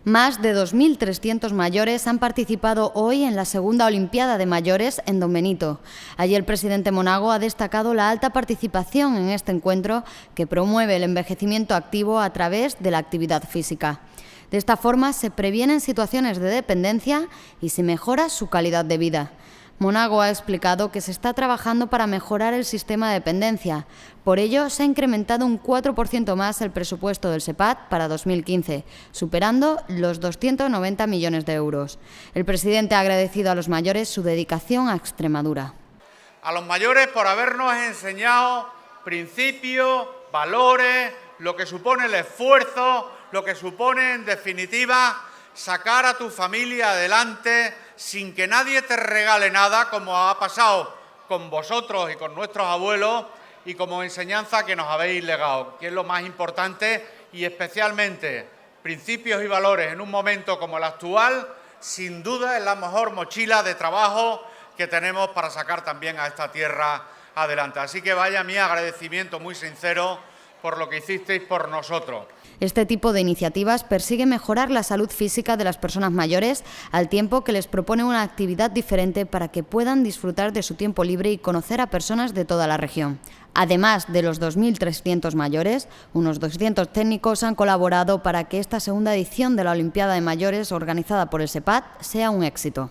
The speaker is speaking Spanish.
Más de 2.300 mayores han participado hoy en la segunda Olimpiada de Mayores en Don Benito. Allí el presidente Monago ha destacado la alta participación en este encuentro que promueve el envejecimiento activo a través de la actividad física. De esta forma se previenen situaciones de dependencia y se mejora su calidad de vida. Monago ha explicado que se está trabajando para mejorar el sistema de dependencia. Por ello, se ha incrementado un 4% más el presupuesto del SEPAD para 2015, superando los 290 millones de euros. El presidente ha agradecido a los mayores su dedicación a Extremadura. A los mayores por habernos enseñado principios, valores, lo que supone el esfuerzo, lo que supone, en definitiva, sacar a tu familia adelante sin que nadie te regale nada, como ha pasado con vosotros y con nuestros abuelos, y como enseñanza que nos habéis legado, que es lo más importante, y especialmente principios y valores en un momento como el actual, sin duda es la mejor mochila de trabajo que tenemos para sacar también a esta tierra adelante. Así que vaya mi agradecimiento muy sincero por lo que hicisteis por nosotros. Este tipo de iniciativas persigue mejorar la salud física de las personas mayores al tiempo que les propone una actividad diferente para que puedan disfrutar de su tiempo libre y conocer a personas de toda la región. Además de los 2.300 mayores, unos 200 técnicos han colaborado para que esta segunda edición de la Olimpiada de Mayores organizada por el SEPAD sea un éxito.